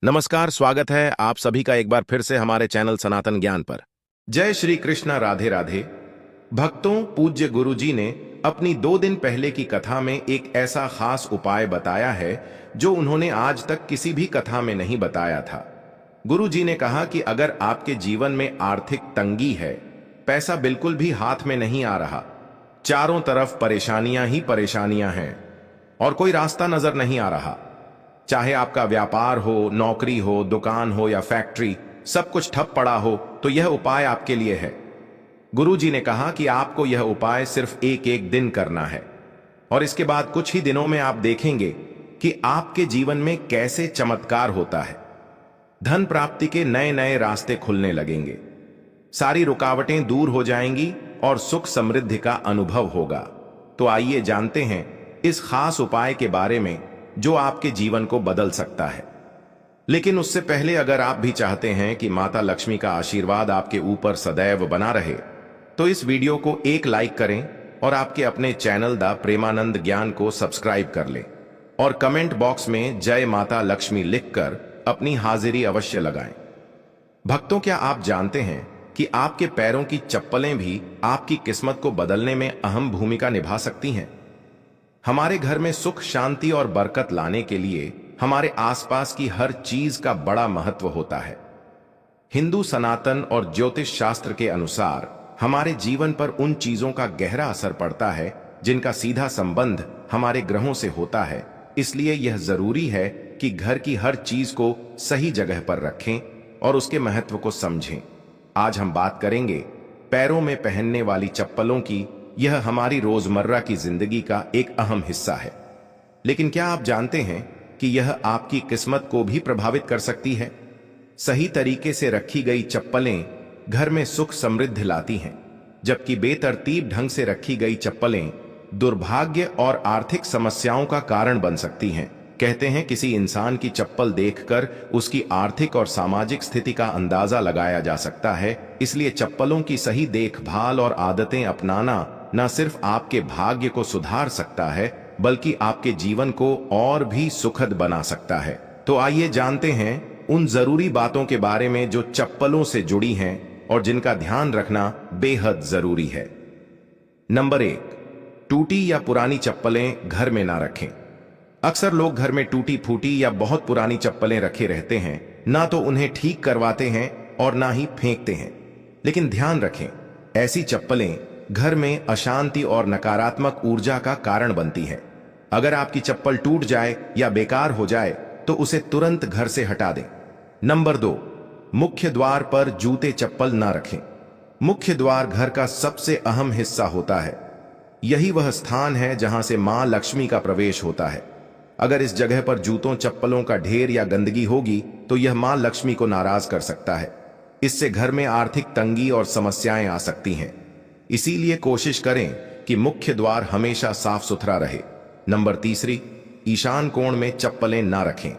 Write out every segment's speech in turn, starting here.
नमस्कार, स्वागत है आप सभी का एक बार फिर से हमारे चैनल सनातन ज्ञान पर। जय श्री कृष्णा, राधे राधे। भक्तों, पूज्य गुरुजी ने अपनी 2 दिन पहले की कथा में एक ऐसा खास उपाय बताया है जो उन्होंने आज तक किसी भी कथा में नहीं बताया था। गुरुजी ने कहा कि अगर आपके जीवन में आर्थिक तंगी है, पैसा बिल्कुल भी हाथ में नहीं आ रहा, चारों तरफ परेशानियां ही परेशानियां हैं और कोई रास्ता नजर नहीं आ रहा, चाहे आपका व्यापार हो, नौकरी हो, दुकान हो या फैक्ट्री, सब कुछ ठप पड़ा हो, तो यह उपाय आपके लिए है। गुरुजी ने कहा कि आपको यह उपाय सिर्फ एक एक दिन करना है और इसके बाद कुछ ही दिनों में आप देखेंगे कि आपके जीवन में कैसे चमत्कार होता है। धन प्राप्ति के नए नए रास्ते खुलने लगेंगे, सारी रुकावटें दूर हो जाएंगी और सुख समृद्धि का अनुभव होगा। तो आइए जानते हैं इस खास उपाय के बारे में जो आपके जीवन को बदल सकता है। लेकिन उससे पहले अगर आप भी चाहते हैं कि माता लक्ष्मी का आशीर्वाद आपके ऊपर सदैव बना रहे, तो इस वीडियो को एक लाइक करें और आपके अपने चैनल द प्रेमानंद ज्ञान को सब्सक्राइब कर लें और कमेंट बॉक्स में जय माता लक्ष्मी लिखकर अपनी हाजिरी अवश्य लगाएं। भक्तों, क्या आप जानते हैं कि आपके पैरों की चप्पलें भी आपकी किस्मत को बदलने में अहम भूमिका निभा सकती हैं? हमारे घर में सुख, शांति और बरकत लाने के लिए हमारे आसपास की हर चीज का बड़ा महत्व होता है। हिंदू सनातन और ज्योतिष शास्त्र के अनुसार हमारे जीवन पर उन चीजों का गहरा असर पड़ता है जिनका सीधा संबंध हमारे ग्रहों से होता है। इसलिए यह जरूरी है कि घर की हर चीज को सही जगह पर रखें और उसके महत्व को समझें। आज हम बात करेंगे पैरों में पहनने वाली चप्पलों की। यह हमारी रोजमर्रा की जिंदगी का एक अहम हिस्सा है, लेकिन क्या आप जानते हैं कि यह आपकी किस्मत को भी प्रभावित कर सकती है? सही तरीके से रखी गई चप्पलें घर में सुख समृद्धि लाती हैं, जबकि बेतरतीब ढंग से रखी गई चप्पलें दुर्भाग्य और आर्थिक समस्याओं का कारण बन सकती हैं। कहते हैं किसी इंसान की चप्पल देखकर उसकी आर्थिक और सामाजिक स्थिति का अंदाजा लगाया जा सकता है। इसलिए चप्पलों की सही देखभाल और आदतें अपनाना न सिर्फ आपके भाग्य को सुधार सकता है, बल्कि आपके जीवन को और भी सुखद बना सकता है। तो आइए जानते हैं उन जरूरी बातों के बारे में जो चप्पलों से जुड़ी हैं और जिनका ध्यान रखना बेहद जरूरी है। नंबर 1, टूटी या पुरानी चप्पलें घर में ना रखें। अक्सर लोग घर में टूटी फूटी या बहुत पुरानी चप्पलें रखे रहते हैं, ना तो उन्हें ठीक करवाते हैं और ना ही फेंकते हैं। लेकिन ध्यान रखें, ऐसी चप्पलें घर में अशांति और नकारात्मक ऊर्जा का कारण बनती है। अगर आपकी चप्पल टूट जाए या बेकार हो जाए तो उसे तुरंत घर से हटा दें। नंबर 2, मुख्य द्वार पर जूते चप्पल ना रखें। मुख्य द्वार घर का सबसे अहम हिस्सा होता है। यही वह स्थान है जहां से मां लक्ष्मी का प्रवेश होता है। अगर इस जगह पर जूतों चप्पलों का ढेर या गंदगी होगी तो यह मां लक्ष्मी को नाराज कर सकता है। इससे घर में आर्थिक तंगी और समस्याएं आ सकती हैं। इसीलिए कोशिश करें कि मुख्य द्वार हमेशा साफ सुथरा रहे। नंबर 3, ईशान कोण में चप्पलें ना रखें।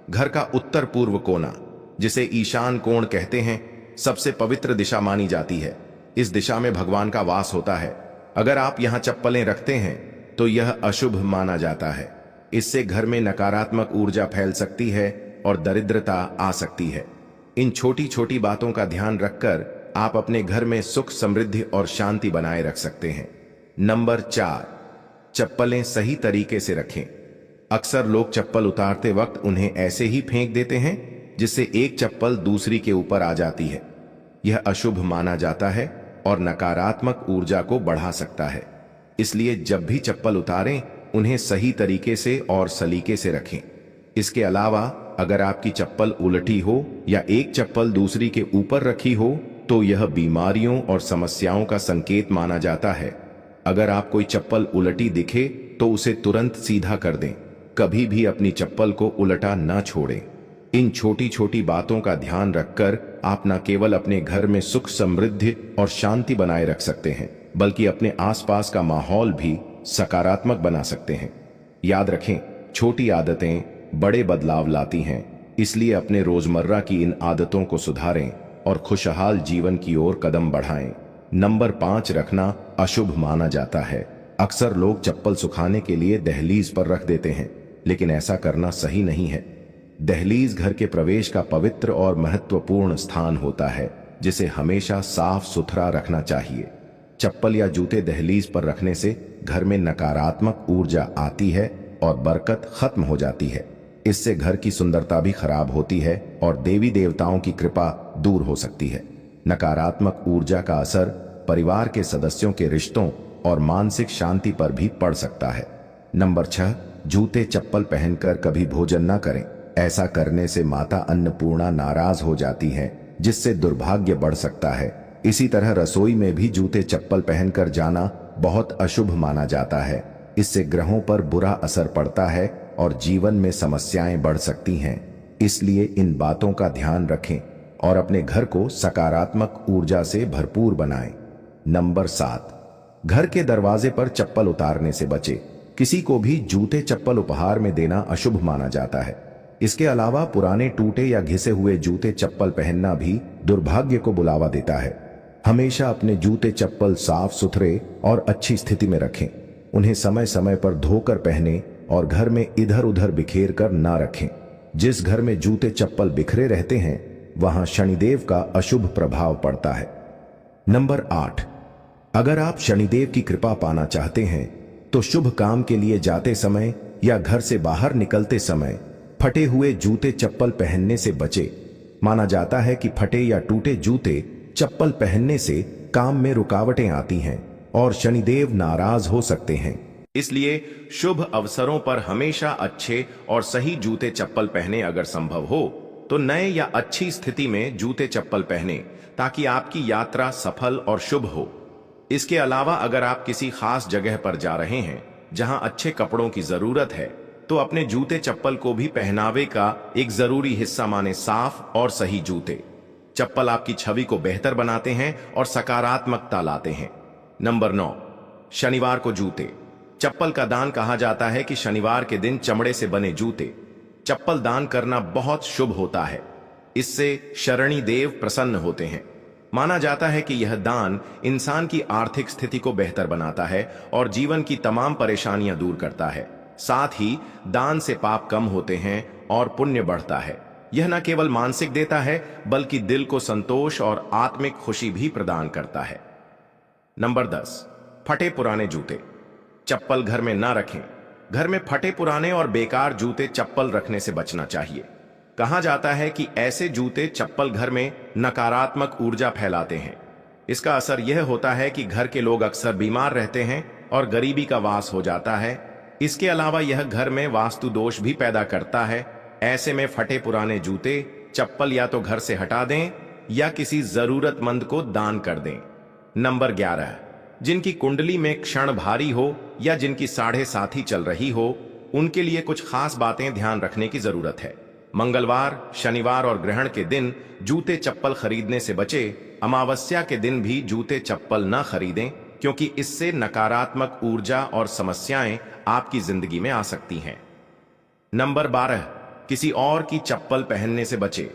घर का उत्तर पूर्व कोना, जिसे ईशान कोण कहते हैं, सबसे पवित्र दिशा मानी जाती है। इस दिशा में भगवान का वास होता है। अगर आप यहां चप्पलें रखते हैं तो यह अशुभ माना जाता है। इससे घर में नकारात्मक ऊर्जा फैल सकती है और दरिद्रता आ सकती है। इन छोटी छोटी बातों का ध्यान रखकर आप अपने घर में सुख, समृद्धि और शांति बनाए रख सकते हैं। नंबर 4, चप्पलें सही तरीके से रखें। अक्सर लोग चप्पल उतारते वक्त उन्हें ऐसे ही फेंक देते हैं जिससे एक चप्पल दूसरी के ऊपर आ जाती है। यह अशुभ माना जाता है और नकारात्मक ऊर्जा को बढ़ा सकता है। इसलिए जब भी चप्पल उतारें उन्हें सही तरीके से और सलीके से रखें। इसके अलावा अगर आपकी चप्पल उल्टी हो या एक चप्पल दूसरी के ऊपर रखी हो तो यह बीमारियों और समस्याओं का संकेत माना जाता है। अगर आप कोई चप्पल उल्टी दिखे तो उसे तुरंत सीधा कर दें। कभी भी अपनी चप्पल को उल्टा ना छोड़ें। इन छोटी छोटी बातों का ध्यान रखकर आप न केवल अपने घर में सुख, समृद्धि और शांति बनाए रख सकते हैं, बल्कि अपने आसपास का माहौल भी सकारात्मक बना सकते हैं। याद रखें, छोटी आदतें बड़े बदलाव लाती हैं। इसलिए अपने रोजमर्रा की इन आदतों को सुधारें और खुशहाल जीवन की ओर कदम बढ़ाएं। नंबर 5, रखना अशुभ माना जाता है। अक्सर लोग चप्पल सुखाने के लिए दहलीज पर रख देते हैं, लेकिन ऐसा करना सही नहीं है। दहलीज घर के प्रवेश का पवित्र और महत्वपूर्ण स्थान होता है, जिसे हमेशा साफ सुथरा रखना चाहिए। चप्पल या जूते दहलीज पर रखने से घर में नकारात्मक ऊर्जा आती है और बरकत खत्म हो जाती है। इससे घर की सुंदरता भी खराब होती है और देवी देवताओं की कृपा दूर हो सकती है। नकारात्मक ऊर्जा का असर परिवार के सदस्यों के रिश्तों और मानसिक शांति पर भी पड़ सकता है। नंबर 6, जूते चप्पल पहनकर कभी भोजन न करें। ऐसा करने से माता अन्नपूर्णा नाराज हो जाती है, जिससे दुर्भाग्य बढ़ सकता है। इसी तरह रसोई में भी जूते चप्पल पहनकर जाना बहुत अशुभ माना जाता है। इससे ग्रहों पर बुरा असर पड़ता है और जीवन में समस्याएं बढ़ सकती हैं। इसलिए इन बातों का ध्यान रखें और अपने घर को सकारात्मक ऊर्जा से भरपूर बनाएं। नंबर 7, घर के दरवाजे पर चप्पल उतारने से बचें। किसी को भी जूते चप्पल उपहार में देना अशुभ माना जाता है। इसके अलावा पुराने टूटे या घिसे हुए जूते चप्पल पहनना भी दुर्भाग्य को बुलावा देता है। हमेशा अपने जूते चप्पल साफ सुथरे और अच्छी स्थिति में रखें। उन्हें समय समय पर धोकर पहने और घर में इधर उधर बिखेर कर ना रखें। जिस घर में जूते चप्पल बिखरे रहते हैं, वहां शनिदेव का अशुभ प्रभाव पड़ता है। नंबर 8, अगर आप शनिदेव की कृपा पाना चाहते हैं तो शुभ काम के लिए जाते समय या घर से बाहर निकलते समय फटे हुए जूते चप्पल पहनने से बचें। माना जाता है कि फटे या टूटे जूते चप्पल पहनने से काम में रुकावटें आती हैं और शनिदेव नाराज हो सकते हैं। इसलिए शुभ अवसरों पर हमेशा अच्छे और सही जूते चप्पल पहने। अगर संभव हो तो नए या अच्छी स्थिति में जूते चप्पल पहने, ताकि आपकी यात्रा सफल और शुभ हो। इसके अलावा अगर आप किसी खास जगह पर जा रहे हैं जहां अच्छे कपड़ों की जरूरत है, तो अपने जूते चप्पल को भी पहनावे का एक जरूरी हिस्सा माने। साफ और सही जूते चप्पल आपकी छवि को बेहतर बनाते हैं और सकारात्मकता लाते हैं। नंबर 9, शनिवार को जूते चप्पल का दान। कहा जाता है कि शनिवार के दिन चमड़े से बने जूते चप्पल दान करना बहुत शुभ होता है। इससे शरणी देव प्रसन्न होते हैं। माना जाता है कि यह दान इंसान की आर्थिक स्थिति को बेहतर बनाता है और जीवन की तमाम परेशानियां दूर करता है। साथ ही दान से पाप कम होते हैं और पुण्य बढ़ता है। यह न केवल मानसिक देता है, बल्कि दिल को संतोष और आत्मिक खुशी भी प्रदान करता है। नंबर 10, फटे पुराने जूते चप्पल घर में ना रखें। घर में फटे पुराने और बेकार जूते चप्पल रखने से बचना चाहिए। कहा जाता है कि ऐसे जूते चप्पल घर में नकारात्मक ऊर्जा फैलाते हैं। इसका असर यह होता है कि घर के लोग अक्सर बीमार रहते हैं और गरीबी का वास हो जाता है। इसके अलावा यह घर में वास्तु दोष भी पैदा करता है। ऐसे में फटे पुराने जूते चप्पल या तो घर से हटा दें या किसी जरूरतमंद को दान कर दें। नंबर 11, जिनकी कुंडली में क्षण भारी हो या जिनकी 7.5 चल रही हो, उनके लिए कुछ खास बातें ध्यान रखने की जरूरत है। मंगलवार, शनिवार और ग्रहण के दिन जूते चप्पल खरीदने से बचें। अमावस्या के दिन भी जूते चप्पल न खरीदें, क्योंकि इससे नकारात्मक ऊर्जा और समस्याएं आपकी जिंदगी में आ सकती हैं। नंबर 12, किसी और की चप्पल पहनने से बचें।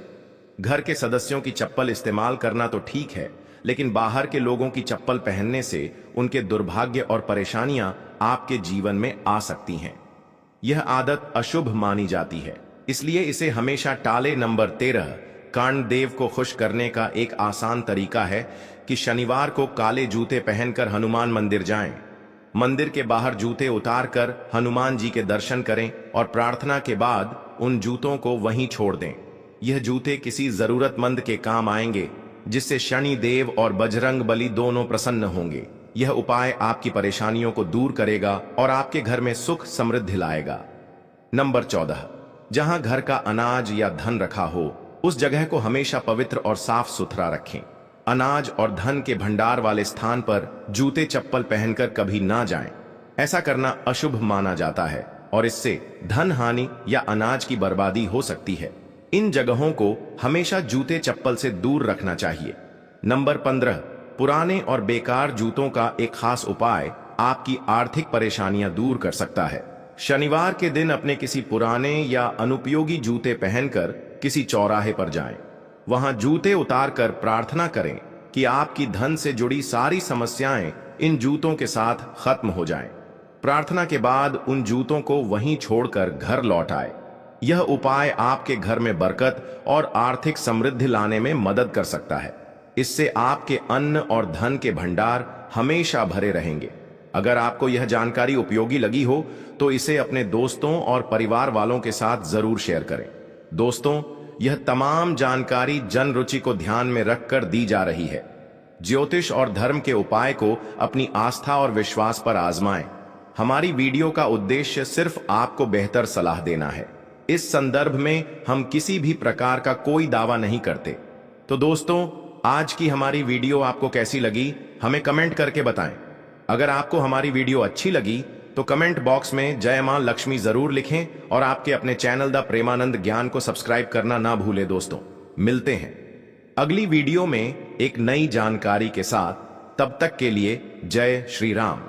घर के सदस्यों की चप्पल इस्तेमाल करना तो ठीक है, लेकिन बाहर के लोगों की चप्पल पहनने से उनके दुर्भाग्य और परेशानियां आपके जीवन में आ सकती हैं। यह आदत अशुभ मानी जाती है, इसलिए इसे हमेशा टाले। नंबर 13, कांडदेव को खुश करने का एक आसान तरीका है कि शनिवार को काले जूते पहनकर हनुमान मंदिर जाएं। मंदिर के बाहर जूते उतारकर हनुमान जी के दर्शन करें और प्रार्थना के बाद उन जूतों को वहीं छोड़ दें। यह जूते किसी जरूरतमंद के काम आएंगे, जिससे शनि देव और बजरंग बली दोनों प्रसन्न होंगे। यह उपाय आपकी परेशानियों को दूर करेगा और आपके घर में सुख समृद्धि लाएगा। नंबर 14, जहां घर का अनाज या धन रखा हो, उस जगह को हमेशा पवित्र और साफ सुथरा रखें। अनाज और धन के भंडार वाले स्थान पर जूते चप्पल पहनकर कभी ना जाएं। ऐसा करना अशुभ माना जाता है और इससे धन हानि या अनाज की बर्बादी हो सकती है। इन जगहों को हमेशा जूते चप्पल से दूर रखना चाहिए। नंबर 15, पुराने और बेकार जूतों का एक खास उपाय आपकी आर्थिक परेशानियां दूर कर सकता है। शनिवार के दिन अपने किसी पुराने या अनुपयोगी जूते पहनकर किसी चौराहे पर जाएं। वहां जूते उतारकर प्रार्थना करें कि आपकी धन से जुड़ी सारी समस्याएं इन जूतों के साथ खत्म हो जाएं। प्रार्थना के बाद उन जूतों को वहीं छोड़कर घर लौट आए। यह उपाय आपके घर में बरकत और आर्थिक समृद्धि लाने में मदद कर सकता है। इससे आपके अन्न और धन के भंडार हमेशा भरे रहेंगे। अगर आपको यह जानकारी उपयोगी लगी हो तो इसे अपने दोस्तों और परिवार वालों के साथ जरूर शेयर करें। दोस्तों, यह तमाम जानकारी जन रुचि को ध्यान में रखकर दी जा रही है। ज्योतिष और धर्म के उपाय को अपनी आस्था और विश्वास पर आजमाएं। हमारी वीडियो का उद्देश्य सिर्फ आपको बेहतर सलाह देना है। इस संदर्भ में हम किसी भी प्रकार का कोई दावा नहीं करते। तो दोस्तों, आज की हमारी वीडियो आपको कैसी लगी हमें कमेंट करके बताएं। अगर आपको हमारी वीडियो अच्छी लगी तो कमेंट बॉक्स में जय मां लक्ष्मी जरूर लिखें और आपके अपने चैनल द प्रेमानंद ज्ञान को सब्सक्राइब करना ना भूलें। दोस्तों, मिलते हैं अगली वीडियो में एक नई जानकारी के साथ। तब तक के लिए जय श्री राम।